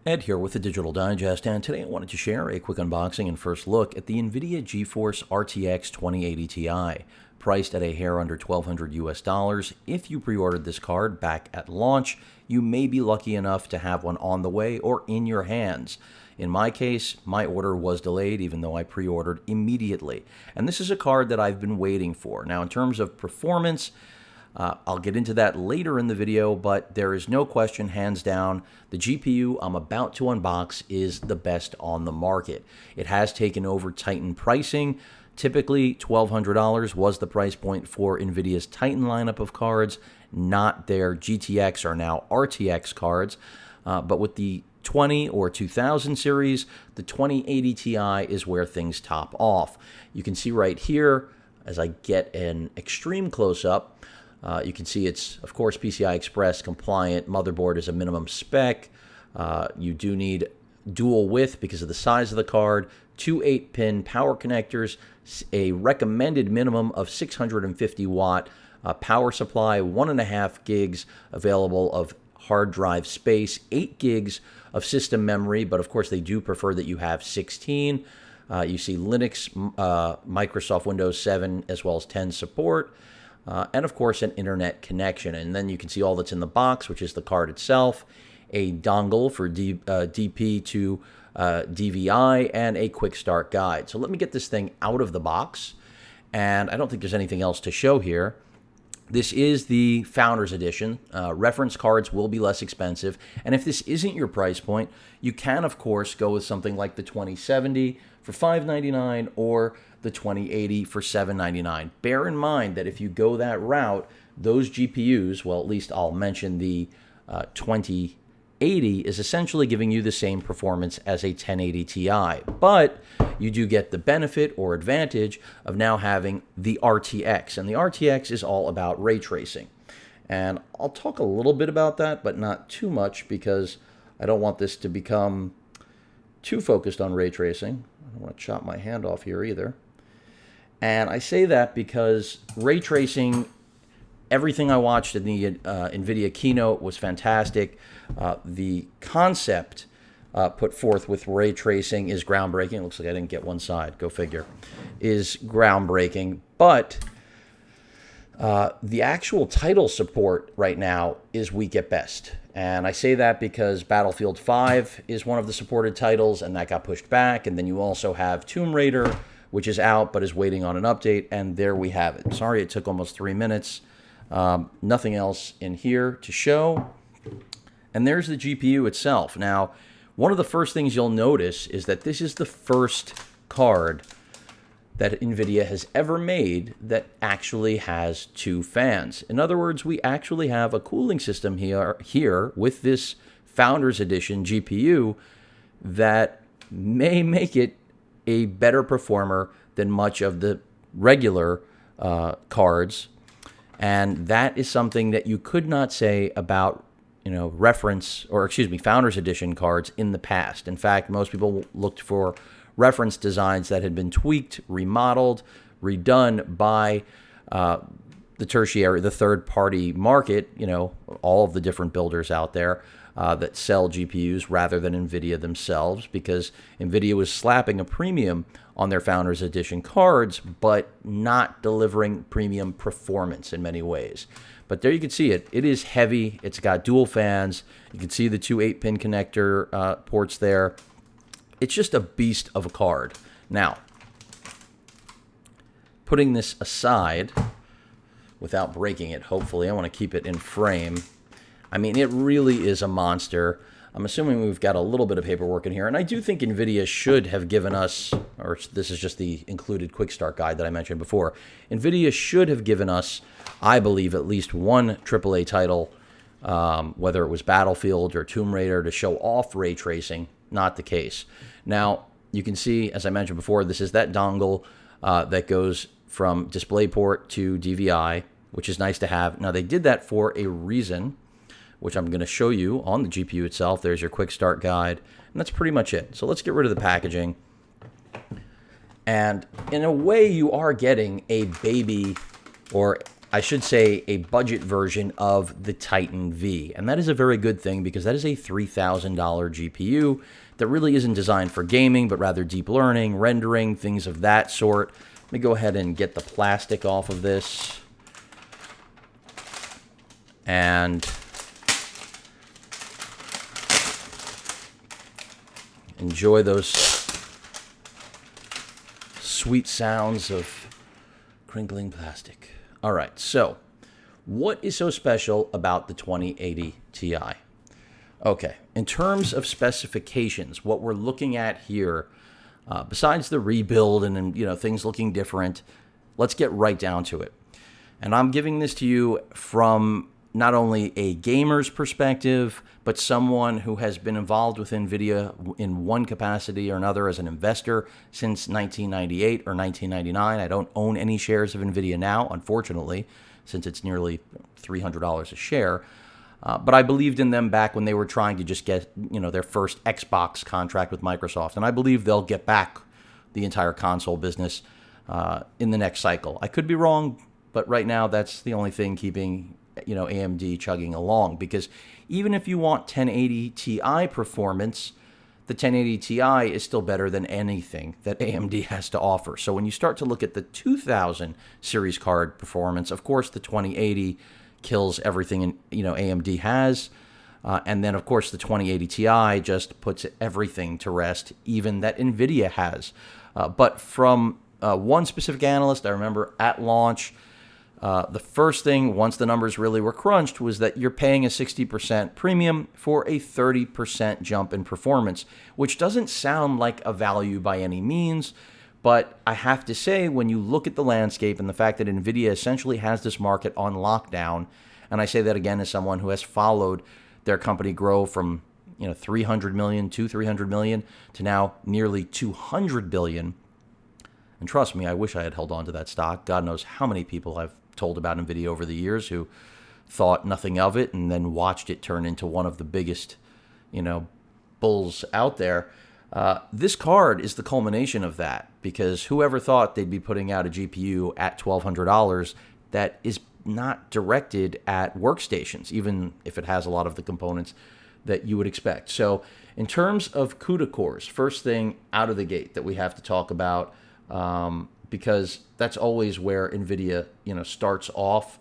Ed here with the Digital Digest, and today I wanted to share a quick unboxing and first look at the NVIDIA GeForce RTX 2080 Ti, priced at a hair under $1,200 US. If you pre-ordered this card back at launch, you may be lucky enough to have one on the way or in your hands. In my case, my order was delayed even though I pre-ordered immediately. And this is a card that I've been waiting for. Now, in terms of performance, I'll get into that later in the video, but there is no question, hands down, the GPU I'm about to unbox is the best on the market. It has taken over Titan pricing. Typically, $1,200 was the price point for NVIDIA's Titan lineup of cards, not their GTX or now RTX cards. But with the 20 or 2000 series, the 2080 Ti is where things top off. You can see right here, as I get an extreme close-up, you can see it's, of course, PCI Express compliant. Motherboard is a minimum spec. You do need dual width because of the size of the card, two 8-pin power connectors, a recommended minimum of 650 watt power supply, 1.5 gigs available of hard drive space, 8 gigs of system memory, but of course they do prefer that you have 16. You see Linux, Microsoft Windows 7 as well as 10 support. And of course an internet connection. And then you can see all that's in the box, which is the card itself, a dongle for DP to DVI, and a quick start guide. So let me get this thing out of the box. And I don't think there's anything else to show here. This is the Founders Edition. Reference cards will be less expensive. And if this isn't your price point, you can, of course, go with something like the 2070 for $599 or the 2080 for $799. Bear in mind that if you go that route, those GPUs, well, at least I'll mention the 2080 is essentially giving you the same performance as a 1080 Ti, but you do get the benefit or advantage of now having the RTX, and the RTX is all about ray tracing. And I'll talk a little bit about that, but not too much because I don't want this to become too focused on ray tracing. I don't want to chop my hand off here either. And I say that because ray tracing, everything I watched in the NVIDIA keynote was fantastic. The concept put forth with ray tracing is groundbreaking. It looks like I didn't get one side, go figure, is groundbreaking. But the actual title support right now is weak at best. And I say that because Battlefield 5 is one of the supported titles, and that got pushed back. And then you also have Tomb Raider, which is out but is waiting on an update, and there we have it. Sorry it took almost 3 minutes. Nothing else in here to show. And there's the GPU itself. Now, one of the first things you'll notice is that this is the first card that NVIDIA has ever made that actually has 2 fans. In other words, we actually have a cooling system here with this Founders Edition GPU that may make it a better performer than much of the regular cards. And that is something that you could not say about, Founders Edition cards in the past. In fact, most people looked for reference designs that had been tweaked, remodeled, redone by the third-party market, all of the different builders out there that sell GPUs rather than NVIDIA themselves, because NVIDIA was slapping a premium on their Founders Edition cards, but not delivering premium performance in many ways. But there you can see it. It is heavy. It's got dual fans. You can see the 2 8-pin connector ports there. It's just a beast of a card. Now, putting this aside, without breaking it, hopefully, I want to keep it in frame. I mean, it really is a monster. I'm assuming we've got a little bit of paperwork in here, and I do think NVIDIA should have given us, or this is just the included quick start guide that I mentioned before, NVIDIA should have given us, I believe, at least one AAA title, whether it was Battlefield or Tomb Raider, to show off ray tracing. Not the case. Now, you can see, as I mentioned before, this is that dongle that goes from DisplayPort to DVI, which is nice to have. Now, they did that for a reason, which I'm going to show you on the GPU itself. There's your quick start guide, and that's pretty much it. So let's get rid of the packaging. And in a way, you are getting a baby or I should say, a budget version of the Titan V. And that is a very good thing because that is a $3,000 GPU that really isn't designed for gaming, but rather deep learning, rendering, things of that sort. Let me go ahead and get the plastic off of this. And enjoy those sweet sounds of crinkling plastic. All right, so what is so special about the 2080 Ti? Okay, in terms of specifications, what we're looking at here, besides the rebuild and things looking different, let's get right down to it. And I'm giving this to you from not only a gamer's perspective, but someone who has been involved with NVIDIA in one capacity or another as an investor since 1998 or 1999. I don't own any shares of NVIDIA now, unfortunately, since it's nearly $300 a share. But I believed in them back when they were trying to just get, their first Xbox contract with Microsoft. And I believe they'll get back the entire console business in the next cycle. I could be wrong, but right now that's the only thing keeping AMD chugging along, because even if you want 1080 Ti performance, the 1080 Ti is still better than anything that AMD has to offer. So when you start to look at the 2000 series card performance, of course the 2080 kills everything AMD has, and then of course the 2080 Ti just puts everything to rest, even that NVIDIA has. But from one specific analyst, I remember at launch, the first thing, once the numbers really were crunched, was that you're paying a 60% premium for a 30% jump in performance, which doesn't sound like a value by any means. But I have to say, when you look at the landscape and the fact that NVIDIA essentially has this market on lockdown, and I say that again as someone who has followed their company grow from 300 million to 300 million to now nearly 200 billion. And trust me, I wish I had held on to that stock. God knows how many people I've told about NVIDIA over the years who thought nothing of it and then watched it turn into one of the biggest, bulls out there. This card is the culmination of that, because whoever thought they'd be putting out a GPU at $1,200 that is not directed at workstations, even if it has a lot of the components that you would expect. So in terms of CUDA cores, first thing out of the gate that we have to talk about, because that's always where NVIDIA, starts off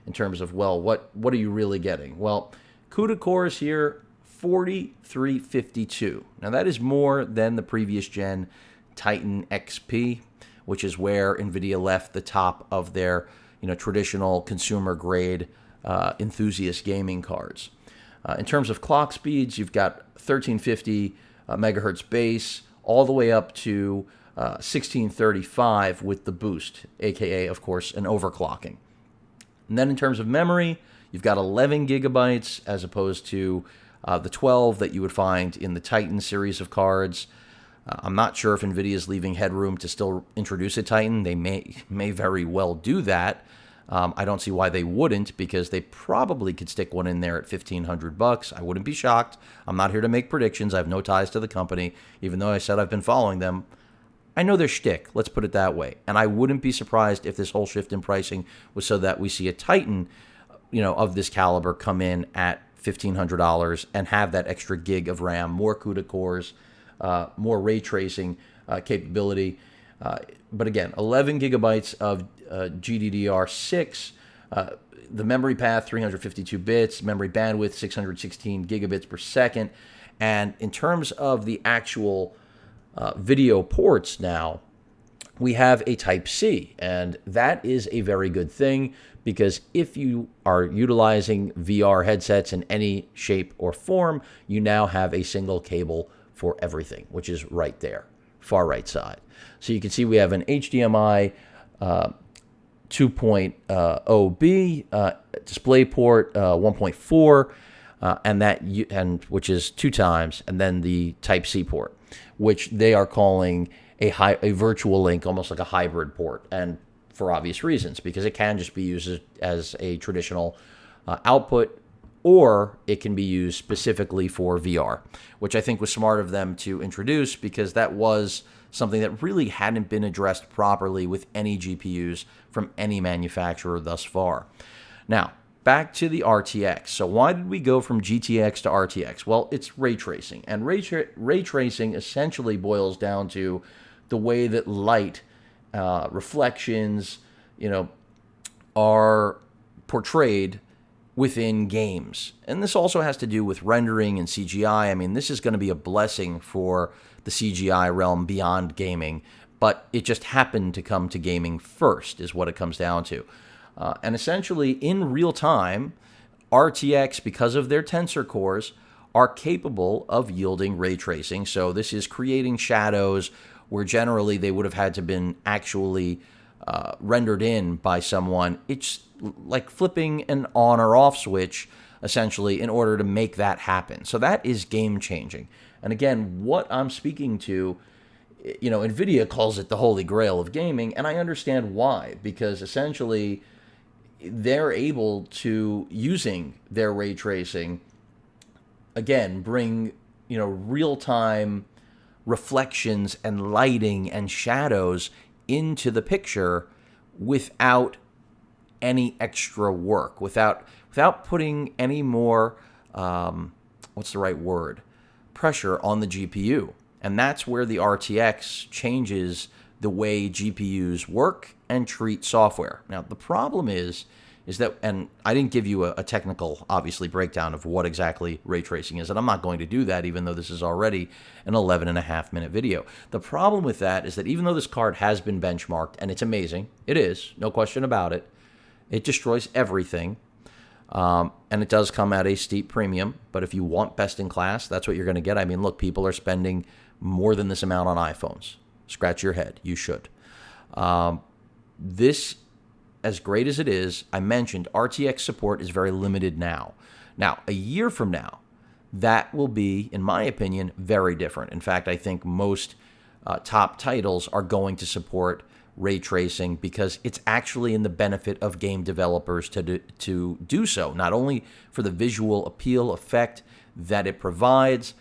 in terms of, well, what are you really getting? Well, CUDA cores here, 4352. Now that is more than the previous gen Titan XP, which is where NVIDIA left the top of their, traditional consumer grade enthusiast gaming cards. In terms of clock speeds, you've got 1350 megahertz base all the way up to 1635 with the boost, aka, of course, an overclocking. And then in terms of memory, you've got 11 gigabytes as opposed to the 12 that you would find in the Titan series of cards. I'm not sure if NVIDIA is leaving headroom to still introduce a Titan. They may very well do that. I don't see why they wouldn't, because they probably could stick one in there at $1,500. I wouldn't be shocked. I'm not here to make predictions. I have no ties to the company, even though I said I've been following them. I know their shtick, let's put it that way. And I wouldn't be surprised if this whole shift in pricing was so that we see a Titan, of this caliber come in at $1,500 and have that extra gig of RAM, more CUDA cores, more ray tracing capability. But again, 11 gigabytes of GDDR6, the memory path, 352 bits, memory bandwidth, 616 gigabits per second. And in terms of the actual video ports now, we have a Type-C, and that is a very good thing, because if you are utilizing VR headsets in any shape or form, you now have a single cable for everything, which is right there, far right side. So you can see we have an HDMI 2.0B DisplayPort 1.4, and which is 2 times, and then the Type-C port, which they are calling a virtual link, almost like a hybrid port, and for obvious reasons, because it can just be used as a traditional output or it can be used specifically for VR, which I think was smart of them to introduce because that was something that really hadn't been addressed properly with any GPUs from any manufacturer thus far. Now, back to the RTX. So why did we go from GTX to RTX? Well, it's ray tracing. And ray tracing essentially boils down to the way that light reflections, are portrayed within games. And this also has to do with rendering and CGI. I mean, this is going to be a blessing for the CGI realm beyond gaming, but it just happened to come to gaming first is what it comes down to. And essentially, in real time, RTX, because of their tensor cores, are capable of yielding ray tracing. So this is creating shadows where generally they would have had to been actually rendered in by someone. It's like flipping an on or off switch, essentially, in order to make that happen. So that is game changing. And again, what I'm speaking to, NVIDIA calls it the holy grail of gaming, and I understand why, because essentially they're able to, using their ray tracing, again, bring, real-time reflections and lighting and shadows into the picture without any extra work, without putting any more, what's the right word, pressure on the GPU. And that's where the RTX changes the way GPUs work and treat software. Now, the problem is that, and I didn't give you a technical, obviously, breakdown of what exactly ray tracing is, and I'm not going to do that, even though this is already an 11.5-minute video. The problem with that is that even though this card has been benchmarked, and it's amazing, it is, no question about it, it destroys everything, and it does come at a steep premium, but if you want best in class, that's what you're going to get. I mean, look, people are spending more than this amount on iPhones. Scratch your head. You should. This, as great as it is, I mentioned RTX support is very limited now. Now, a year from now, that will be, in my opinion, very different. In fact, I think most top titles are going to support ray tracing because it's actually in the benefit of game developers to do so, not only for the visual appeal effect that it provides,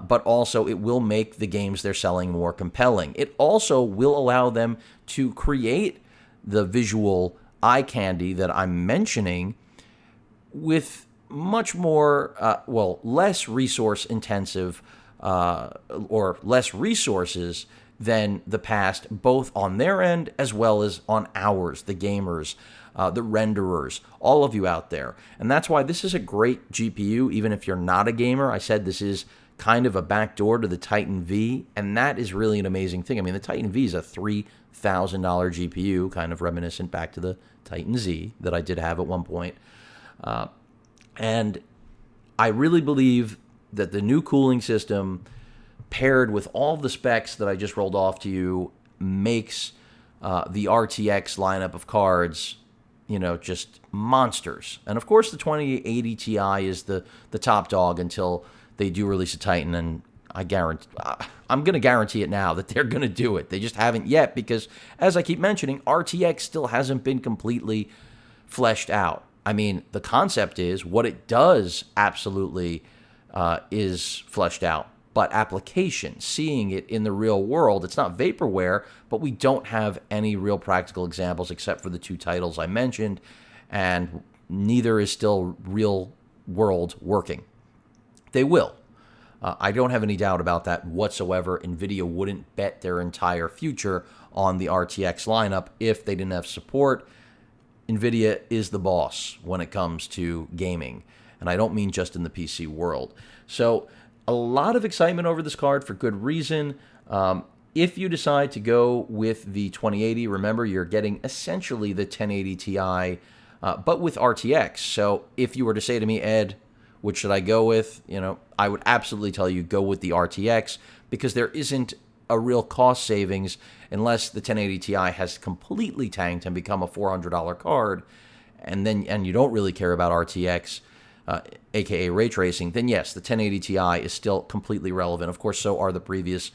but also it will make the games they're selling more compelling. It also will allow them to create the visual eye candy that I'm mentioning with much more, less resource intensive or less resources than the past, both on their end as well as on ours, the gamers, the renderers, all of you out there. And that's why this is a great GPU, even if you're not a gamer. I said this is kind of a backdoor to the Titan V, and that is really an amazing thing. I mean, the Titan V is a $3,000 GPU, kind of reminiscent back to the Titan Z that I did have at one point. And I really believe that the new cooling system, paired with all the specs that I just rolled off to you, makes the RTX lineup of cards, just monsters. And of course, the 2080 Ti is the top dog until they do release a Titan, and I'm going to guarantee it now that they're going to do it. They just haven't yet because, as I keep mentioning, RTX still hasn't been completely fleshed out. I mean, the concept is what it does absolutely is fleshed out, but application, seeing it in the real world, it's not vaporware, but we don't have any real practical examples except for the two titles I mentioned, and neither is still real world working. They will. I don't have any doubt about that whatsoever. NVIDIA wouldn't bet their entire future on the RTX lineup if they didn't have support. NVIDIA is the boss when it comes to gaming, and I don't mean just in the PC world. So a lot of excitement over this card for good reason. If you decide to go with the 2080, remember you're getting essentially the 1080 Ti, but with RTX. So if you were to say to me, Ed, which should I go with? I would absolutely tell you go with the RTX because there isn't a real cost savings unless the 1080 Ti has completely tanked and become a $400 card, and you don't really care about RTX, aka ray tracing. Then yes, the 1080 Ti is still completely relevant. Of course, so are the previous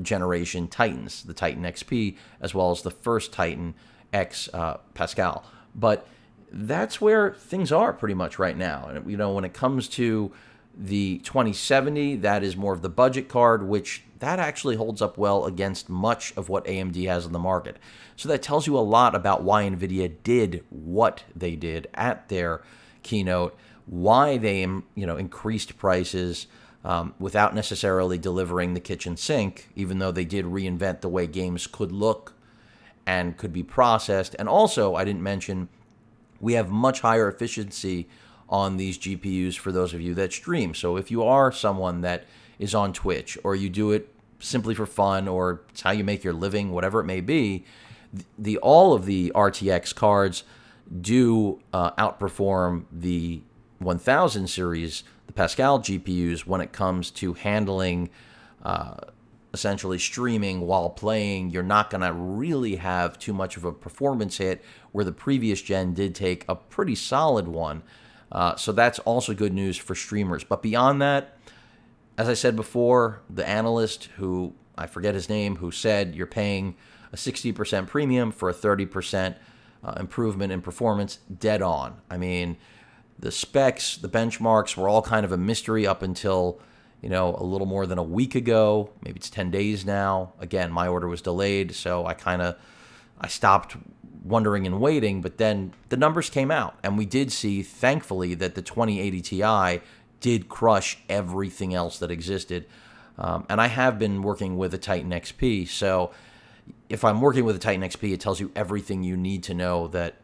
generation Titans, the Titan XP, as well as the first Titan X Pascal. But that's where things are pretty much right now. And, when it comes to the 2070, that is more of the budget card, which that actually holds up well against much of what AMD has in the market. So that tells you a lot about why NVIDIA did what they did at their keynote, why they increased prices without necessarily delivering the kitchen sink, even though they did reinvent the way games could look and could be processed. And also, I didn't mention, we have much higher efficiency on these GPUs for those of you that stream. So if you are someone that is on Twitch, or you do it simply for fun, or it's how you make your living, whatever it may be, all of the RTX cards do outperform the 1000 series, the Pascal GPUs, when it comes to handling essentially streaming while playing. You're not going to really have too much of a performance hit, where the previous gen did take a pretty solid one. So that's also good news for streamers. But beyond that, as I said before, the analyst, who I forget his name, who said you're paying a 60% premium for a 30% improvement in performance, dead on. I mean, the specs, the benchmarks were all kind of a mystery up until, a little more than a week ago. Maybe it's 10 days now. Again, my order was delayed, so I stopped wondering and waiting, but then the numbers came out, and we did see, thankfully, that the 2080 Ti did crush everything else that existed. And I have been working with a Titan XP, so if I'm working with a Titan XP, it tells you everything you need to know that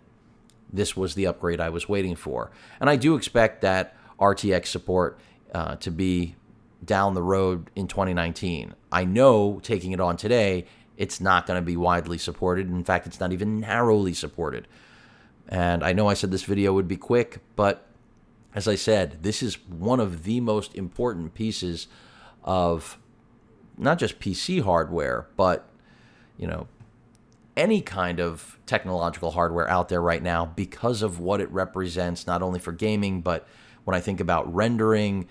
this was the upgrade I was waiting for. And I do expect that RTX support to be down the road in 2019. I know, taking it on today, it's not going to be widely supported. In fact, it's not even narrowly supported. And I know I said this video would be quick, but as I said, this is one of the most important pieces of not just PC hardware, but, any kind of technological hardware out there right now, because of what it represents, not only for gaming, but when I think about rendering,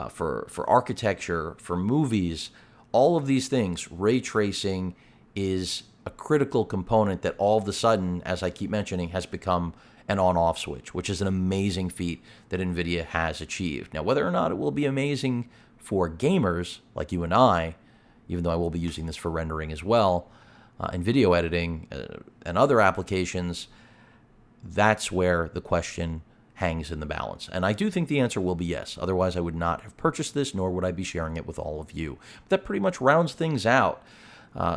for architecture, for movies, all of these things. Ray tracing is a critical component that all of a sudden, as I keep mentioning, has become an on-off switch, which is an amazing feat that NVIDIA has achieved. Now, whether or not it will be amazing for gamers like you and I, even though I will be using this for rendering as well, and video editing and other applications, that's where the question hangs in the balance. And I do think the answer will be yes. Otherwise, I would not have purchased this, nor would I be sharing it with all of you. But that pretty much rounds things out.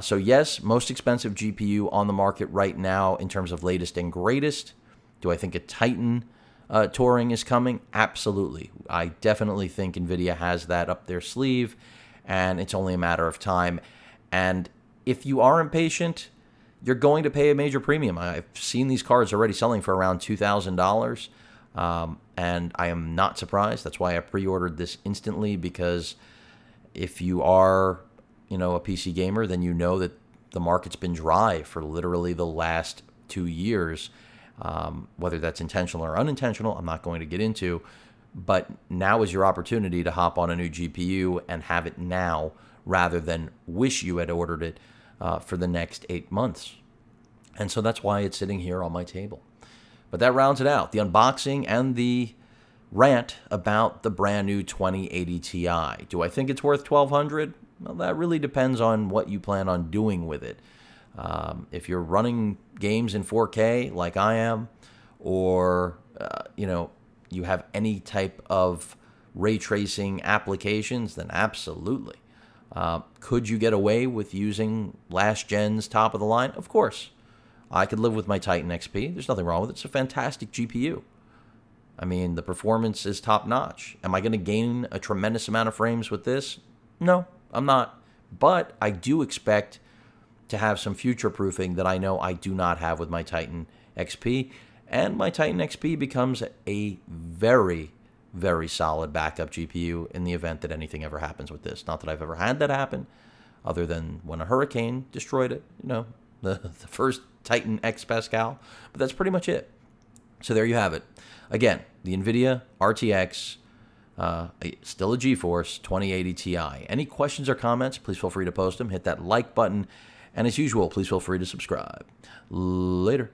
So yes, most expensive GPU on the market right now in terms of latest and greatest. Do I think a Titan Turing is coming? Absolutely. I definitely think NVIDIA has that up their sleeve, and it's only a matter of time. And if you are impatient, you're going to pay a major premium. I've seen these cards already selling for around $2,000, and I am not surprised. That's why I pre-ordered this instantly, because if you are a PC gamer, then you know that the market's been dry for literally the last 2 years. Whether that's intentional or unintentional, I'm not going to get into. But now is your opportunity to hop on a new GPU and have it now, rather than wish you had ordered it for the next 8 months. And so that's why it's sitting here on my table. But that rounds it out. The unboxing and the rant about the brand new 2080 Ti. Do I think it's worth $1,200? Well, that really depends on what you plan on doing with it. If you're running games in 4K like I am, or you have any type of ray tracing applications, then absolutely. Could you get away with using last gen's top of the line? Of course. I could live with my Titan XP. There's nothing wrong with it. It's a fantastic GPU. I mean, the performance is top notch. Am I going to gain a tremendous amount of frames with this? No, I'm not. But I do expect to have some future proofing that I know I do not have with my Titan XP. And my Titan XP becomes a very, very solid backup GPU in the event that anything ever happens with this. Not that I've ever had that happen, other than when a hurricane destroyed it, the first Titan X Pascal. But that's pretty much it. So there you have it. Again, the NVIDIA RTX, still a GeForce 2080 Ti. Any questions or comments, please feel free to post them. Hit that like button. And as usual, please feel free to subscribe. Later.